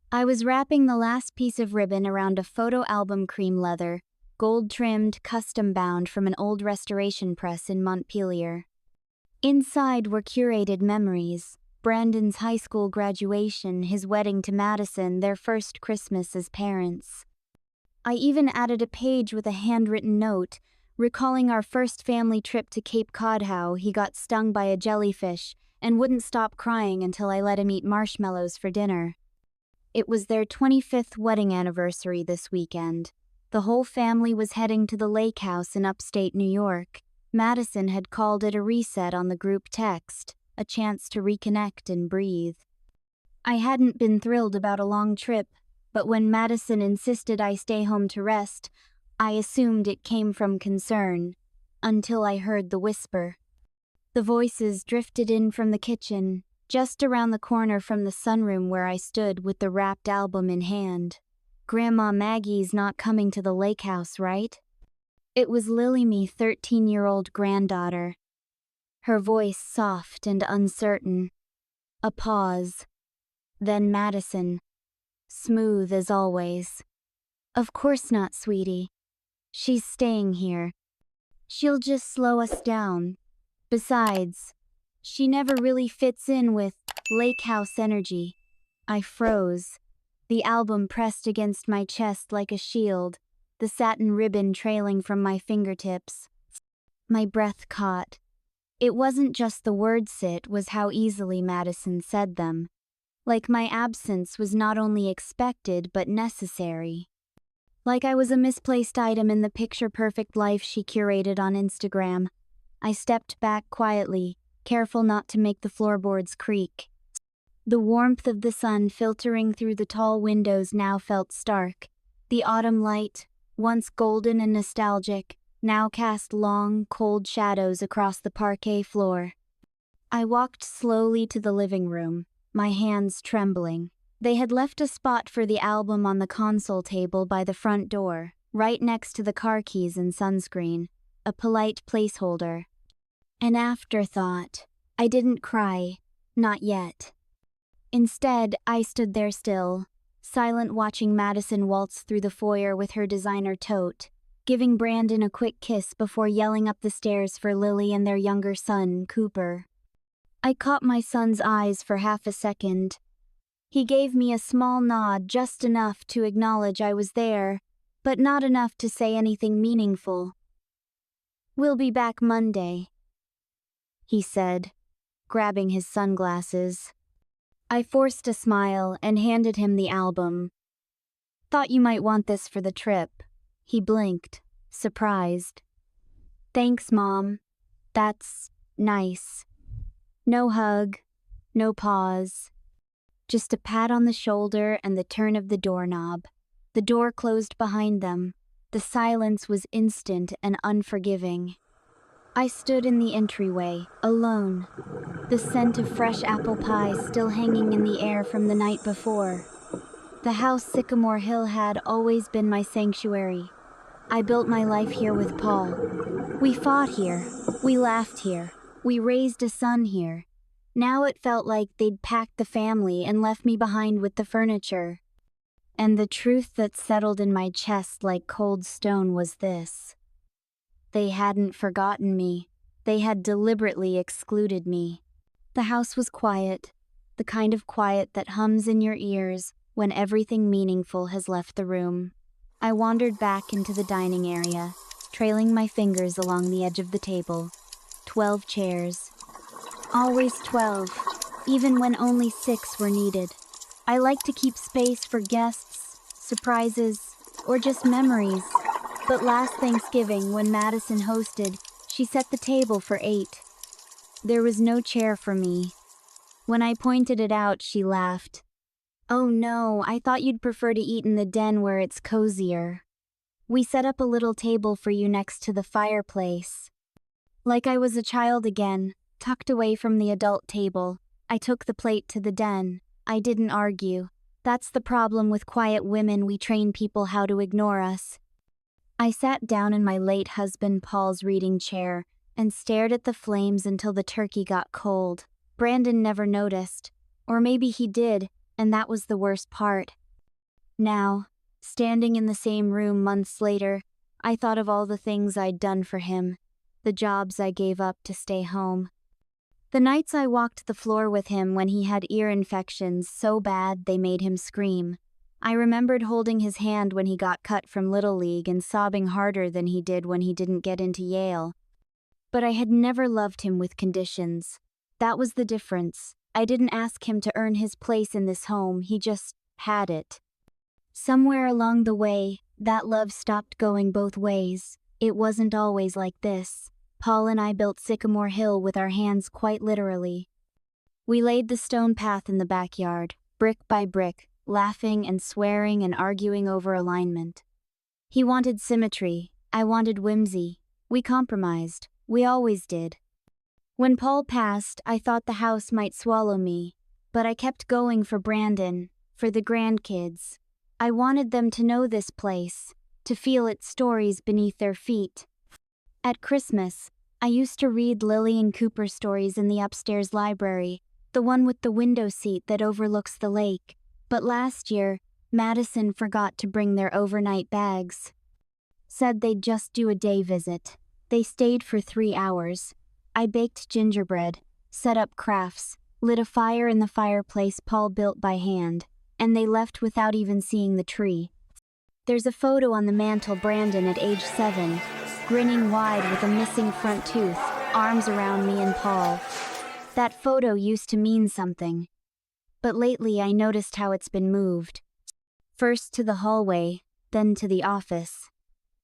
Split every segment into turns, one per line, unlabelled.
I was wrapping the last piece of ribbon around a photo album cream leather, gold-trimmed, custom-bound from an old restoration press in Montpelier. Inside were curated memories: Brandon's high school graduation, his wedding to Madison, their first Christmas as parents. I even added a page with a handwritten note, recalling our first family trip to Cape Cod, how he got stung by a jellyfish and wouldn't stop crying until I let him eat marshmallows for dinner. It was their 25th wedding anniversary this weekend. The whole family was heading to the lake house in upstate New York. Madison had called it a reset on the group text, a chance to reconnect and breathe. I hadn't been thrilled about a long trip, but when Madison insisted I stay home to rest, I assumed it came from concern, until I heard the whisper. The voices drifted in from the kitchen, just around the corner from the sunroom where I stood with the wrapped album in hand. "Grandma Maggie's not coming to the lake house, right?" It was Lily, me 13-year-old granddaughter. Her voice soft and uncertain. A pause. Then Madison. Smooth as always. "Of course not, sweetie. She's staying here. She'll just slow us down. Besides, she never really fits in with lake house energy." I froze, the album pressed against my chest like a shield, the satin ribbon trailing from my fingertips. My breath caught. It wasn't just the words, it was how easily Madison said them. Like my absence was not only expected but necessary. Like I was a misplaced item in the picture-perfect life she curated on Instagram. I stepped back quietly, careful not to make the floorboards creak. The warmth of the sun filtering through the tall windows now felt stark. The autumn light, once golden and nostalgic, now cast long, cold shadows across the parquet floor. I walked slowly to the living room, my hands trembling. They had left a spot for the album on the console table by the front door, right next to the car keys and sunscreen, a polite placeholder. An afterthought. I didn't cry, not yet. Instead, I stood there still, silent, watching Madison waltz through the foyer with her designer tote, giving Brandon a quick kiss before yelling up the stairs for Lily and their younger son, Cooper. I caught my son's eyes for half a second. He gave me a small nod, just enough to acknowledge I was there, but not enough to say anything meaningful. "We'll be back Monday," he said, grabbing his sunglasses. I forced a smile and handed him the album. "Thought you might want this for the trip." He blinked, surprised. "Thanks, Mom. That's nice." No hug, no pause. Just a pat on the shoulder and the turn of the doorknob. The door closed behind them. The silence was instant and unforgiving. I stood in the entryway, alone, the scent of fresh apple pie still hanging in the air from the night before. The house Sycamore Hill had always been my sanctuary. I built my life here with Paul. We fought here, we laughed here, we raised a son here. Now it felt like they'd packed the family and left me behind with the furniture. And the truth that settled in my chest like cold stone was this: they hadn't forgotten me. They had deliberately excluded me. The house was quiet, the kind of quiet that hums in your ears when everything meaningful has left the room. I wandered back into the dining area, trailing my fingers along the edge of the table. 12 chairs. Always 12, even when only 6 were needed. I like to keep space for guests, surprises, or just memories. But last Thanksgiving, when Madison hosted, she set the table for 8. There was no chair for me. When I pointed it out, she laughed. "Oh no, I thought you'd prefer to eat in the den where it's cozier. We set up a little table for you next to the fireplace." Like I was a child again, tucked away from the adult table, I took the plate to the den. I didn't argue. That's the problem with quiet women, we train people how to ignore us. I sat down in my late husband Paul's reading chair and stared at the flames until the turkey got cold. Brandon never noticed. Or maybe he did, and that was the worst part. Now, standing in the same room months later, I thought of all the things I'd done for him, the jobs I gave up to stay home. The nights I walked the floor with him when he had ear infections so bad they made him scream. I remembered holding his hand when he got cut from Little League and sobbing harder than he did when he didn't get into Yale. But I had never loved him with conditions. That was the difference. I didn't ask him to earn his place in this home, he just had it. Somewhere along the way, that love stopped going both ways. It wasn't always like this. Paul and I built Sycamore Hill with our hands quite literally. We laid the stone path in the backyard, brick by brick, laughing and swearing and arguing over alignment. He wanted symmetry, I wanted whimsy. We compromised. We always did. When Paul passed, I thought the house might swallow me, but I kept going for Brandon, for the grandkids. I wanted them to know this place, to feel its stories beneath their feet. At Christmas, I used to read Lily and Cooper stories in the upstairs library, the one with the window seat that overlooks the lake. But last year, Madison forgot to bring their overnight bags. Said they'd just do a day visit. They stayed for 3 hours. I baked gingerbread, set up crafts, lit a fire in the fireplace Paul built by hand, and they left without even seeing the tree. There's a photo on the mantle Brandon at age 7, grinning wide with a missing front tooth, arms around me and Paul. That photo used to mean something. But lately I noticed how it's been moved. First to the hallway, then to the office.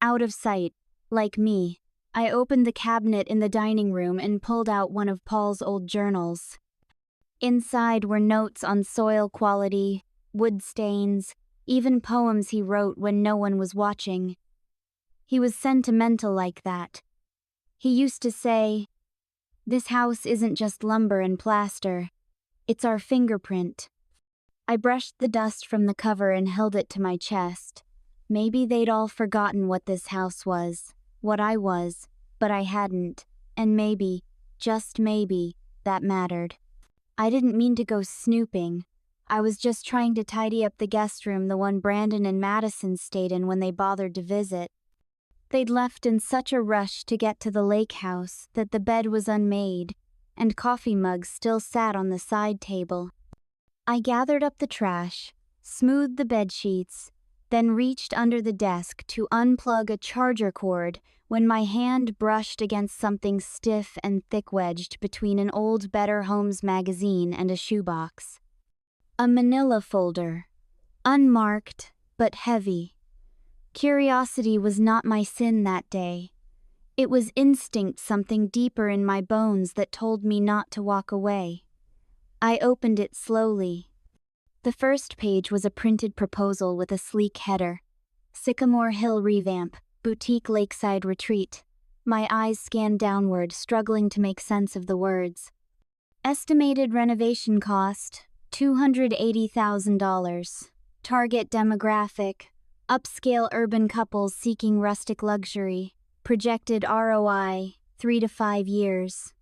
Out of sight, like me. I opened the cabinet in the dining room and pulled out one of Paul's old journals. Inside were notes on soil quality, wood stains, even poems he wrote when no one was watching. He was sentimental like that. He used to say, "This house isn't just lumber and plaster. It's our fingerprint." I brushed the dust from the cover and held it to my chest. Maybe they'd all forgotten what this house was, what I was, but I hadn't, and maybe, just maybe, that mattered. I didn't mean to go snooping. I was just trying to tidy up the guest room, the one Brandon and Madison stayed in when they bothered to visit. They'd left in such a rush to get to the lake house that the bed was unmade, and coffee mugs still sat on the side table. I gathered up the trash, smoothed the bed sheets, then reached under the desk to unplug a charger cord when my hand brushed against something stiff and thick-wedged between an old Better Homes magazine and a shoebox. A manila folder, unmarked but heavy. Curiosity was not my sin that day. It was instinct, something deeper in my bones that told me not to walk away. I opened it slowly. The first page was a printed proposal with a sleek header. Sycamore Hill revamp, boutique lakeside retreat. My eyes scanned downward, struggling to make sense of the words. Estimated renovation cost, $280,000. Target demographic, upscale urban couples seeking rustic luxury. Projected ROI, 3 to 5 years.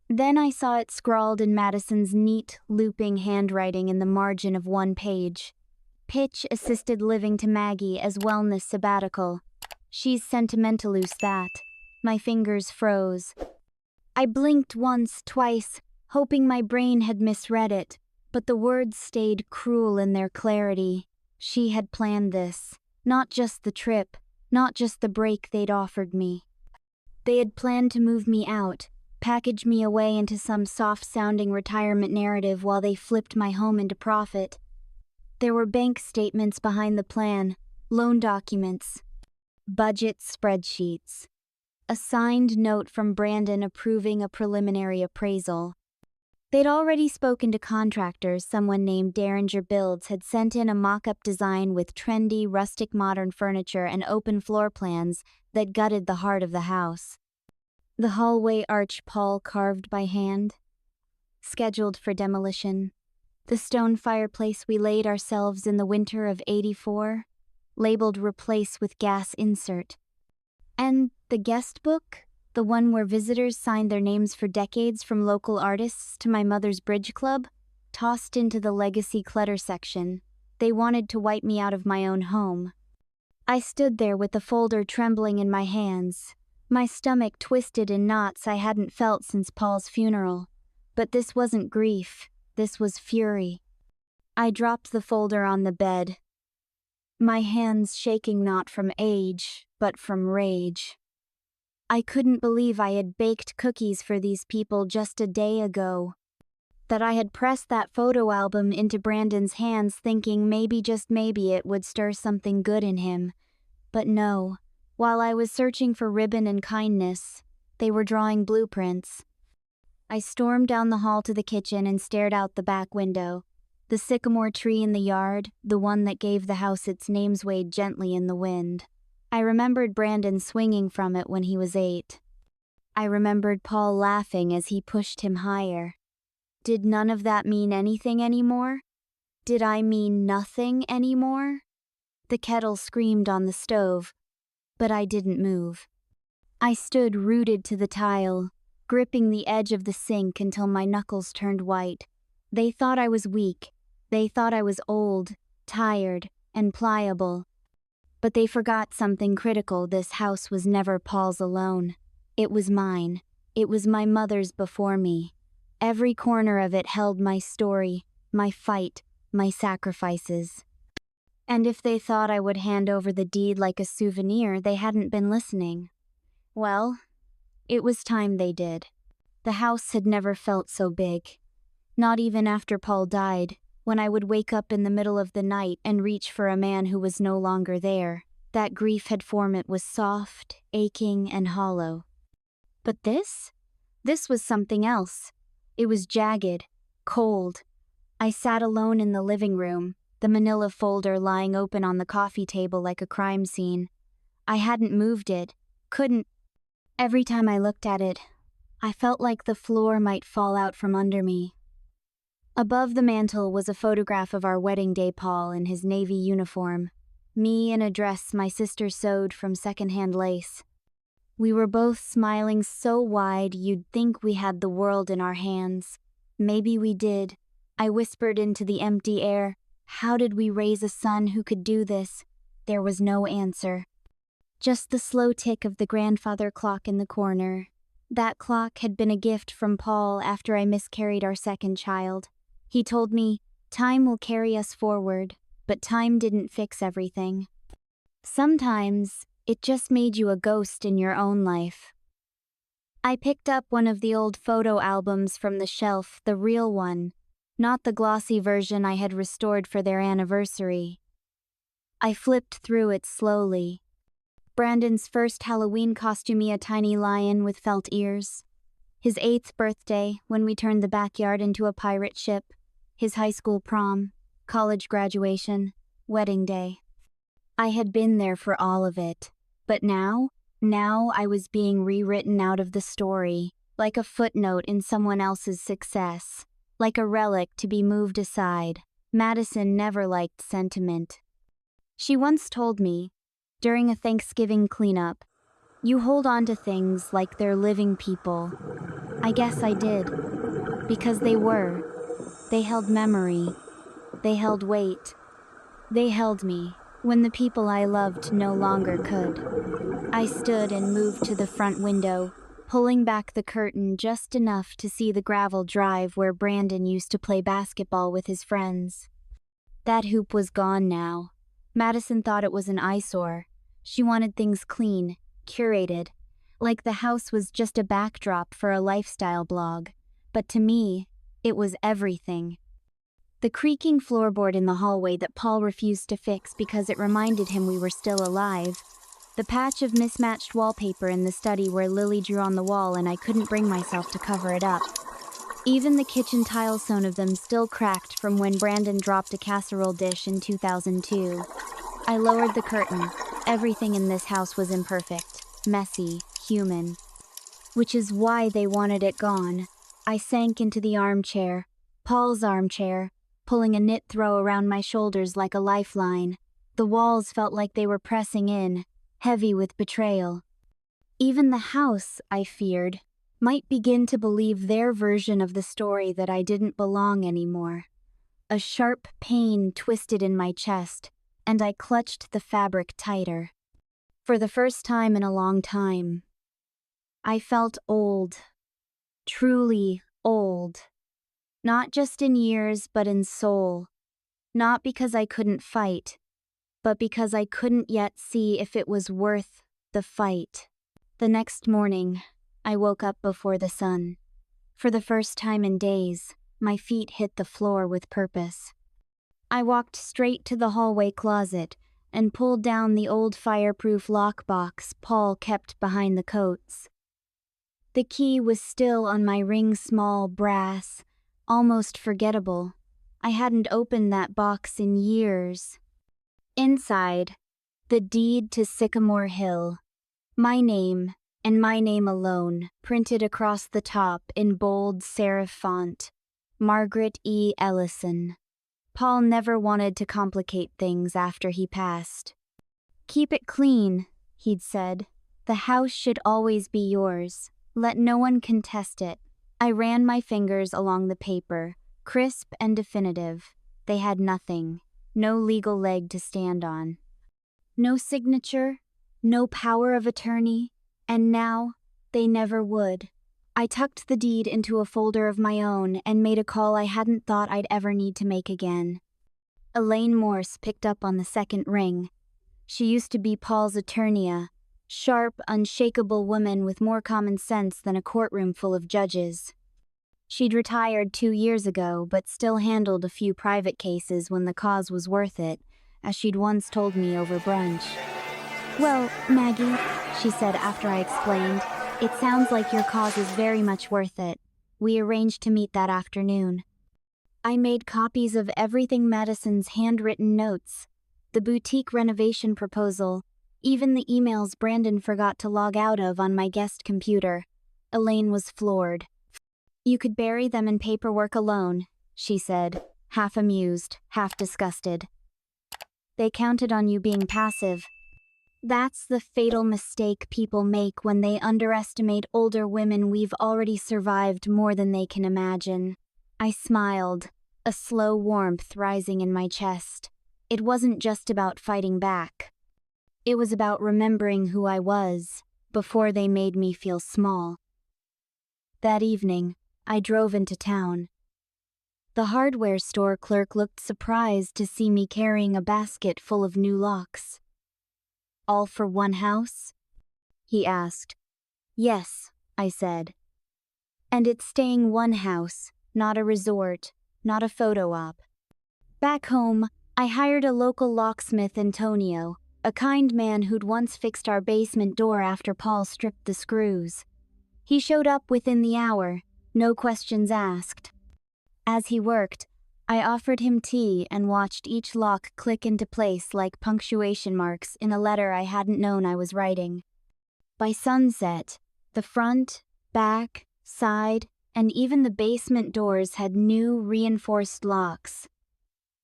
Then I saw it scrawled in Madison's neat, looping handwriting in the margin of one page. Pitch assisted living to Maggie as wellness sabbatical. She's sentimentalous that. My fingers froze. I blinked once, twice, hoping my brain had misread it, but the words stayed cruel in their clarity. She had planned this. Not just the trip, not just the break they'd offered me. They had planned to move me out, package me away into some soft-sounding retirement narrative while they flipped my home into profit. There were bank statements behind the plan, loan documents, budget spreadsheets, a signed note from Brandon approving a preliminary appraisal. They'd already spoken to contractors. Someone named Derringer Builds had sent in a mock-up design with trendy, rustic modern furniture and open floor plans that gutted the heart of the house. The hallway arch Paul carved by hand, scheduled for demolition. The stone fireplace we laid ourselves in the winter of '84, labeled replace with gas insert. And the guest book, the one where visitors signed their names for decades from local artists to my mother's bridge club, tossed into the legacy clutter section. They wanted to wipe me out of my own home. I stood there with the folder trembling in my hands, my stomach twisted in knots I hadn't felt since Paul's funeral. But this wasn't grief, this was fury. I dropped the folder on the bed, my hands shaking not from age, but from rage. I couldn't believe I had baked cookies for these people just a day ago. That I had pressed that photo album into Brandon's hands thinking maybe, just maybe, it would stir something good in him. But no, while I was searching for ribbon and kindness, they were drawing blueprints. I stormed down the hall to the kitchen and stared out the back window. The sycamore tree in the yard, the one that gave the house its name, swayed gently in the wind. I remembered Brandon swinging from it when he was 8. I remembered Paul laughing as he pushed him higher. Did none of that mean anything anymore? Did I mean nothing anymore? The kettle screamed on the stove, but I didn't move. I stood rooted to the tile, gripping the edge of the sink until my knuckles turned white. They thought I was weak. They thought I was old, tired, and pliable. But they forgot something critical. This house was never Paul's alone. It was mine. It was my mother's before me. Every corner of it held my story, my fight, my sacrifices. And if they thought I would hand over the deed like a souvenir, they hadn't been listening. Well, it was time they did. The house had never felt so big. Not even after Paul died, when I would wake up in the middle of the night and reach for a man who was no longer there. That grief had formed. It was soft, aching, and hollow. But this was something else. It was jagged, cold. I sat alone in the living room, the manila folder lying open on the coffee table like a crime scene. I hadn't moved it, couldn't. Every time I looked at it, I felt like the floor might fall out from under me. Above the mantel was a photograph of our wedding day, Paul in his navy uniform, me in a dress my sister sewed from secondhand lace. We were both smiling so wide you'd think we had the world in our hands. Maybe we did. I whispered into the empty air, how did we raise a son who could do this? There was no answer. Just the slow tick of the grandfather clock in the corner. That clock had been a gift from Paul after I miscarried our second child. He told me, time will carry us forward, but time didn't fix everything. Sometimes, it just made you a ghost in your own life. I picked up one of the old photo albums from the shelf, the real one, not the glossy version I had restored for their anniversary. I flipped through it slowly. Brandon's first Halloween costume, a tiny lion with felt ears. His 8th birthday, when we turned the backyard into a pirate ship. His high school prom, college graduation, wedding day. I had been there for all of it. But now I was being rewritten out of the story, like a footnote in someone else's success, like a relic to be moved aside. Madison never liked sentiment. She once told me, during a Thanksgiving cleanup, you hold on to things like they're living people. I guess I did, because they were. They held memory. They held weight. They held me when the people I loved no longer could. I stood and moved to the front window, pulling back the curtain just enough to see the gravel drive where Brandon used to play basketball with his friends. That hoop was gone now. Madison thought it was an eyesore. She wanted things clean, curated, like the house was just a backdrop for a lifestyle blog. But to me, it was everything. The creaking floorboard in the hallway that Paul refused to fix because it reminded him we were still alive. The patch of mismatched wallpaper in the study where Lily drew on the wall and I couldn't bring myself to cover it up. Even the kitchen tile, some of them still cracked from when Brandon dropped a casserole dish in 2002. I lowered the curtain. Everything in this house was imperfect, messy, human. Which is why they wanted it gone. I sank into the armchair, Paul's armchair, pulling a knit throw around my shoulders like a lifeline. The walls felt like they were pressing in, heavy with betrayal. Even the house, I feared, might begin to believe their version of the story that I didn't belong anymore. A sharp pain twisted in my chest, and I clutched the fabric tighter. For the first time in a long time, I felt old. Truly old. Not just in years, but in soul. Not because I couldn't fight, but because I couldn't yet see if it was worth the fight. The next morning, I woke up before the sun. For the first time in days, my feet hit the floor with purpose. I walked straight to the hallway closet and pulled down the old fireproof lockbox Paul kept behind the coats. The key was still on my ring-small brass, almost forgettable. I hadn't opened that box in years. Inside, the deed to Sycamore Hill. My name, and my name alone, printed across the top in bold serif font. Margaret E. Ellison. Paul never wanted to complicate things after he passed. "Keep it clean," he'd said. "The house should always be yours. Let no one contest it." I ran my fingers along the paper, crisp and definitive. They had nothing, no legal leg to stand on. No signature, no power of attorney, and now they never would. I tucked the deed into a folder of my own and made a call I hadn't thought I'd ever need to make again. Elaine Morse picked up on the second ring. She used to be Paul's attorney, sharp, unshakable woman with more common sense than a courtroom full of judges. She'd retired 2 years ago, but still handled a few private cases when the cause was worth it, as she'd once told me over brunch. "Well, Maggie," she said after I explained, "it sounds like your cause is very much worth it. We arranged to meet that afternoon." I made copies of everything Madison's handwritten notes, the boutique renovation proposal, even the emails Brandon forgot to log out of on my guest computer. Elaine was floored. "You could bury them in paperwork alone," she said, half amused, half disgusted. "They counted on you being passive. That's the fatal mistake people make when they underestimate older women we've already survived more than they can imagine." I smiled, a slow warmth rising in my chest. It wasn't just about fighting back. It was about remembering who I was, before they made me feel small. That evening, I drove into town. The hardware store clerk looked surprised to see me carrying a basket full of new locks. "All for one house?" he asked. "Yes," I said. "And it's staying one house, not a resort, not a photo op." Back home, I hired a local locksmith, Antonio, a kind man who'd once fixed our basement door after Paul stripped the screws. He showed up within the hour, no questions asked. As he worked, I offered him tea and watched each lock click into place like punctuation marks in a letter I hadn't known I was writing. By sunset, the front, back, side, and even the basement doors had new, reinforced locks.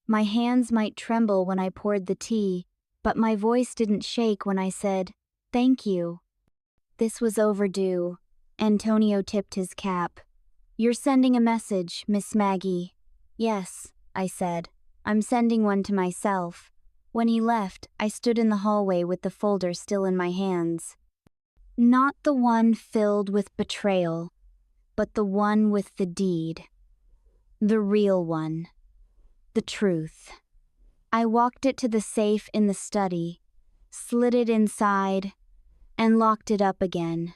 My hands might tremble when I poured the tea, but my voice didn't shake when I said, "Thank you." This was overdue. Antonio tipped his cap. "You're sending a message, Miss Maggie." "Yes," I said. "I'm sending one to myself." When he left, I stood in the hallway with the folder still in my hands. Not the one filled with betrayal, but the one with the deed. The real one. The truth. I walked it to the safe in the study, slid it inside, and locked it up again.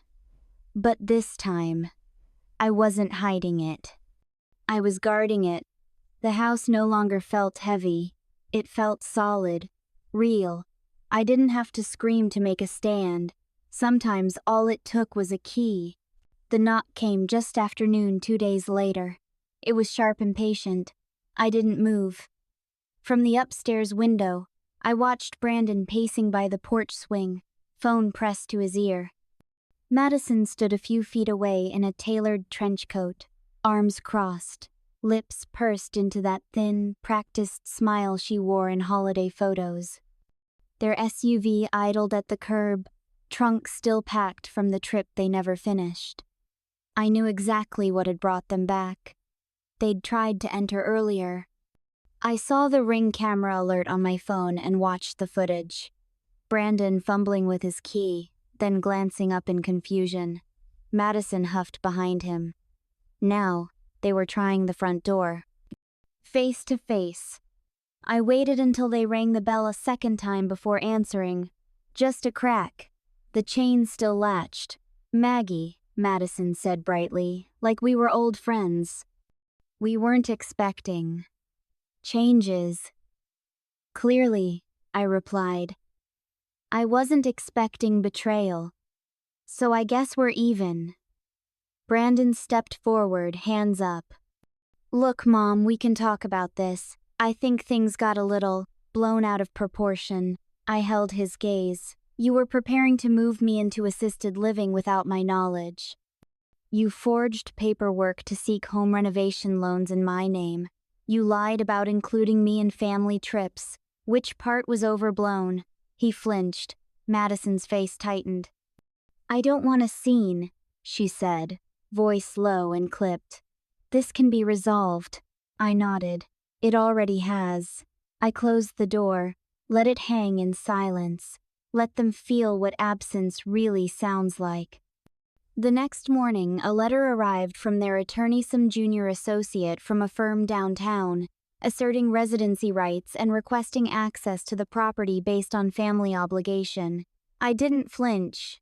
But this time, I wasn't hiding it. I was guarding it. The house no longer felt heavy. It felt solid, real. I didn't have to scream to make a stand. Sometimes all it took was a key. The knock came just after noon 2 days later. It was sharp and patient. I didn't move. From the upstairs window, I watched Brandon pacing by the porch swing, phone pressed to his ear. Madison stood a few feet away in a tailored trench coat, arms crossed, lips pursed into that thin, practiced smile she wore in holiday photos. Their SUV idled at the curb, trunk still packed from the trip they never finished. I knew exactly what had brought them back. They'd tried to enter earlier. I saw the Ring camera alert on my phone and watched the footage. Brandon fumbling with his key, then glancing up in confusion. Madison huffed behind him. Now, they were trying the front door. Face to face. I waited until they rang the bell a second time before answering. Just a crack. The chain still latched. "Maggie," Madison said brightly, like we were old friends. "We weren't expecting changes." "Clearly," I replied. "I wasn't expecting betrayal. So I guess we're even." Brandon stepped forward, hands up. "Look, Mom, we can talk about this. I think things got a little blown out of proportion." I held his gaze. "You were preparing to move me into assisted living without my knowledge. You forged paperwork to seek home renovation loans in my name. You lied about including me in family trips. Which part was overblown?" He flinched. Madison's face tightened. "I don't want a scene," she said, voice low and clipped. "This can be resolved." I nodded. "It already has." I closed the door, let it hang in silence. Let them feel what absence really sounds like. The next morning, a letter arrived from their attorney, some junior associate from a firm downtown, asserting residency rights and requesting access to the property based on family obligation. I didn't flinch.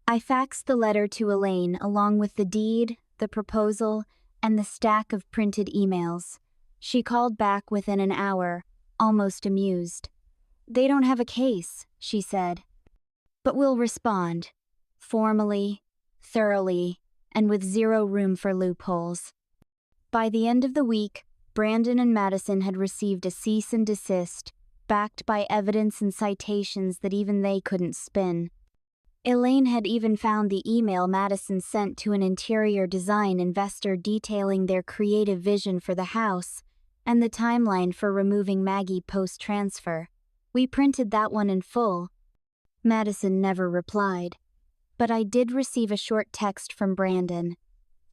I faxed the letter to Elaine along with the deed, the proposal, and the stack of printed emails. She called back within an hour, almost amused. "They don't have a case," she said. "But we'll respond. Formally, thoroughly, and with zero room for loopholes." By the end of the week, Brandon and Madison had received a cease and desist, backed by evidence and citations that even they couldn't spin. Elaine had even found the email Madison sent to an interior design investor detailing their creative vision for the house and the timeline for removing Maggie post-transfer. We printed that one in full. Madison never replied. But I did receive a short text from Brandon.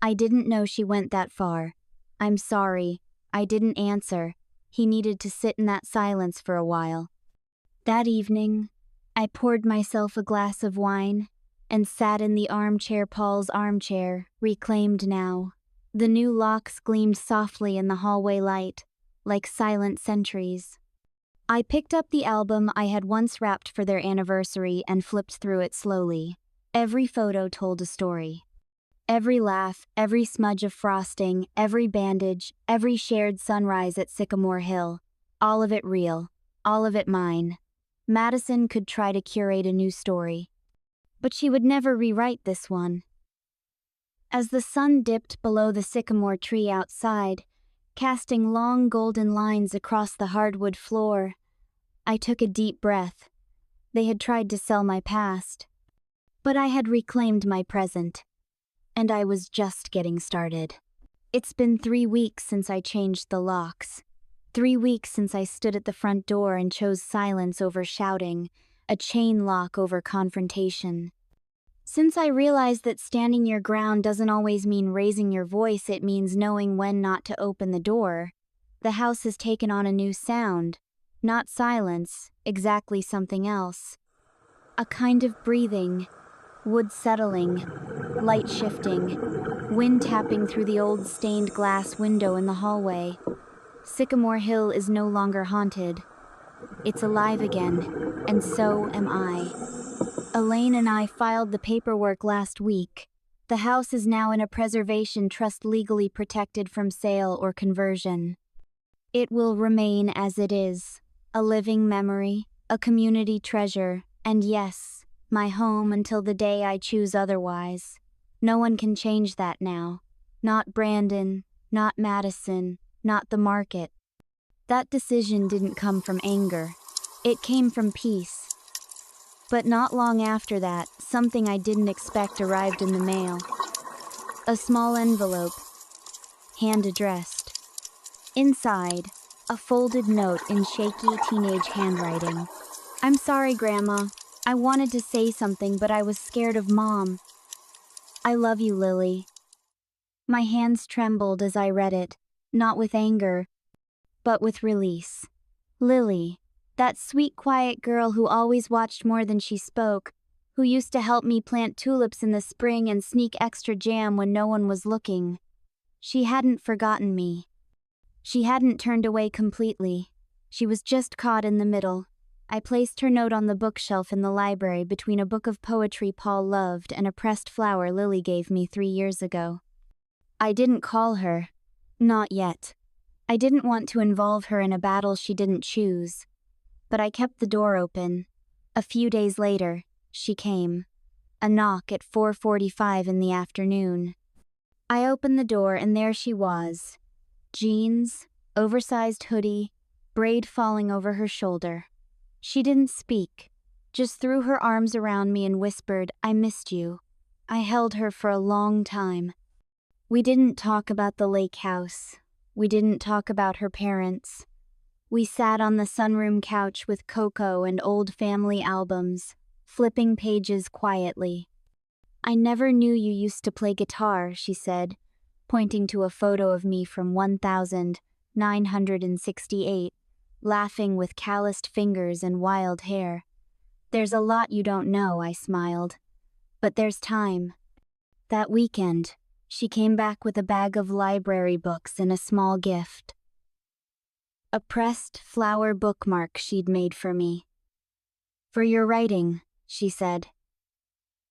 "I didn't know she went that far. I'm sorry. I didn't answer." He needed to sit in that silence for a while. That evening, I poured myself a glass of wine and sat in the armchair, Paul's armchair, reclaimed now. The new locks gleamed softly in the hallway light, like silent sentries. I picked up the album I had once wrapped for their anniversary and flipped through it slowly. Every photo told a story. Every laugh, every smudge of frosting, every bandage, every shared sunrise at Sycamore Hill. All of it real. All of it mine. Madison could try to curate a new story, but she would never rewrite this one. As the sun dipped below the sycamore tree outside, casting long golden lines across the hardwood floor, I took a deep breath. They had tried to sell my past, but I had reclaimed my present, and I was just getting started. It's been 3 weeks since I changed the locks. 3 weeks since I stood at the front door and chose silence over shouting, a chain lock over confrontation. Since I realized that standing your ground doesn't always mean raising your voice, it means knowing when not to open the door. The house has taken on a new sound. Not silence, exactly something else. A kind of breathing, wood settling, light shifting, wind tapping through the old stained glass window in the hallway. Sycamore Hill is no longer haunted. It's alive again, and so am I. Elaine and I filed the paperwork last week. The house is now in a preservation trust, legally protected from sale or conversion. It will remain as it is, a living memory, a community treasure, and yes, my home until the day I choose otherwise. No one can change that now. Not Brandon, not Madison, not the market. That decision didn't come from anger. It came from peace. But not long after that, something I didn't expect arrived in the mail. A small envelope, hand-addressed. Inside, a folded note in shaky teenage handwriting. "I'm sorry, Grandma. I wanted to say something, but I was scared of Mom. I love you, Lily. My hands trembled as I read it, not with anger, but with release. Lily, that sweet, quiet girl who always watched more than she spoke, who used to help me plant tulips in the spring and sneak extra jam when no one was looking. She hadn't forgotten me. She hadn't turned away completely. She was just caught in the middle. I placed her note on the bookshelf in the library between a book of poetry Paul loved and a pressed flower Lily gave me 3 years ago. I didn't call her. Not yet. I didn't want to involve her in a battle she didn't choose. But I kept the door open. A few days later, she came. A knock at 4:45 in the afternoon. I opened the door and there she was. Jeans, oversized hoodie, braid falling over her shoulder. She didn't speak, just threw her arms around me and whispered, "I missed you." I held her for a long time. We didn't talk about the lake house. We didn't talk about her parents. We sat on the sunroom couch with cocoa and old family albums, flipping pages quietly. "I never knew you used to play guitar," she said, pointing to a photo of me from 1968, laughing with calloused fingers and wild hair. "There's a lot you don't know," I smiled. "But there's time." That weekend, she came back with a bag of library books and a small gift. A pressed flower bookmark she'd made for me. "For your writing," she said.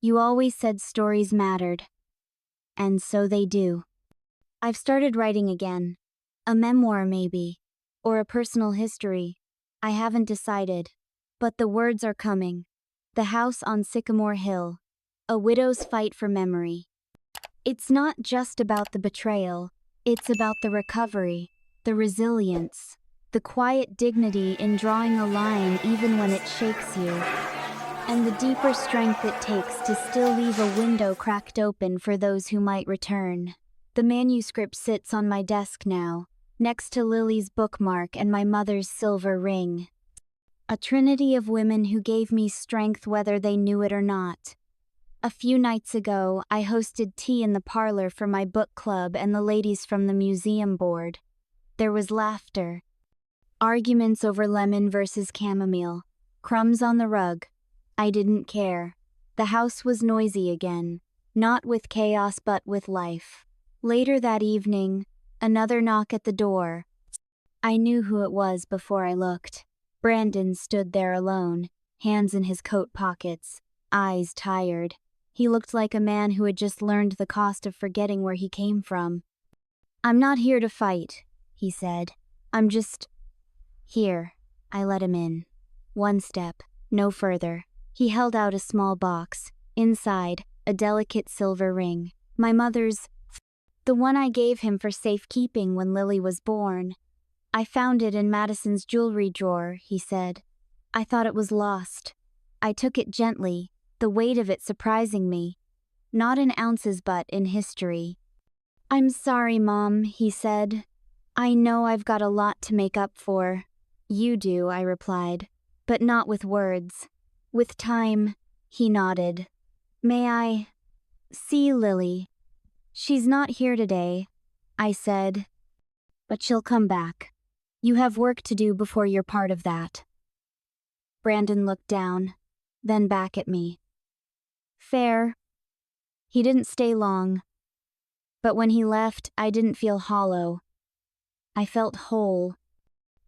"You always said stories mattered. And so they do." I've started writing again. A memoir maybe, or a personal history. I haven't decided. But the words are coming. The House on Sycamore Hill. A widow's fight for memory. It's not just about the betrayal. It's about the recovery, the resilience, the quiet dignity in drawing a line even when it shakes you, and the deeper strength it takes to still leave a window cracked open for those who might return. The manuscript sits on my desk now, next to Lily's bookmark and my mother's silver ring. A trinity of women who gave me strength whether they knew it or not. A few nights ago, I hosted tea in the parlor for my book club and the ladies from the museum board. There was laughter. Arguments over lemon versus chamomile. Crumbs on the rug. I didn't care. The house was noisy again. Not with chaos but with life. Later that evening, another knock at the door. I knew who it was before I looked. Brandon stood there alone, hands in his coat pockets, eyes tired. He looked like a man who had just learned the cost of forgetting where he came from. "I'm not here to fight," he said. "I'm just here." I let him in. One step, no further. He held out a small box. Inside, a delicate silver ring. My mother's. The one I gave him for safekeeping when Lily was born. "I found it in Madison's jewelry drawer," he said. "I thought it was lost." I took it gently, the weight of it surprising me. Not in ounces but in history. "I'm sorry, Mom," he said. "I know I've got a lot to make up for." "You do," I replied, "but not with words. With time." He nodded. "May I see Lily?" "She's not here today," I said. "But she'll come back. You have work to do before you're part of that." Brandon looked down, then back at me. "Fair." He didn't stay long. But when he left, I didn't feel hollow. I felt whole.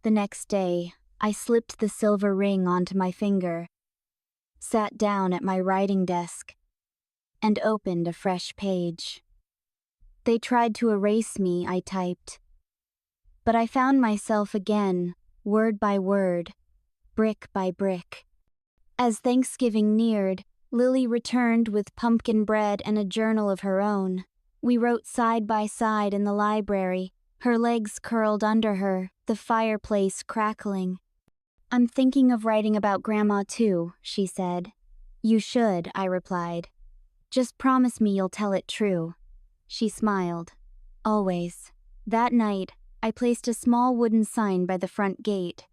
The next day, I slipped the silver ring onto my finger, sat down at my writing desk, and opened a fresh page. "They tried to erase me," I typed. But I found myself again, word by word, brick by brick. As Thanksgiving neared, Lily returned with pumpkin bread and a journal of her own. We wrote side by side in the library, her legs curled under her, the fireplace crackling. "I'm thinking of writing about Grandma too," she said. "You should," I replied. "Just promise me you'll tell it true." She smiled. "Always." That night, I placed a small wooden sign by the front gate.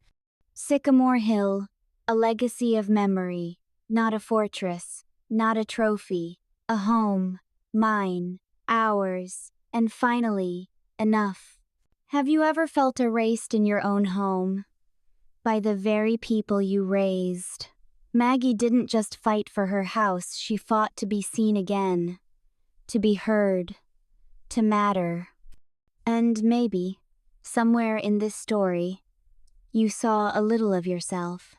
"Sycamore Hill, a legacy of memory, not a fortress, not a trophy, a home, mine, ours." And finally, enough. Have you ever felt erased in your own home? By the very people you raised. Maggie didn't just fight for her house, she fought to be seen again, to be heard, to matter. And maybe, somewhere in this story, you saw a little of yourself.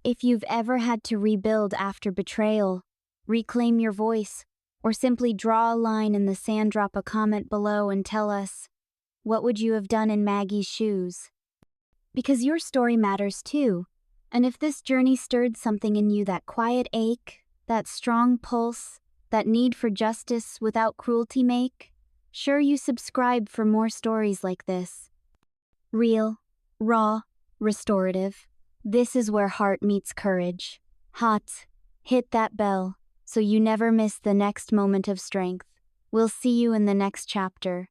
If you've ever had to rebuild after betrayal, reclaim your voice, or simply draw a line in the sand, drop a comment below and tell us, what would you have done in Maggie's shoes? Because your story matters too. And if this journey stirred something in you, that quiet ache, that strong pulse, that need for justice without cruelty, make sure you subscribe for more stories like this. Real, raw, restorative. This is where heart meets courage. Hot, hit that bell so you never miss the next moment of strength. We'll see you in the next chapter.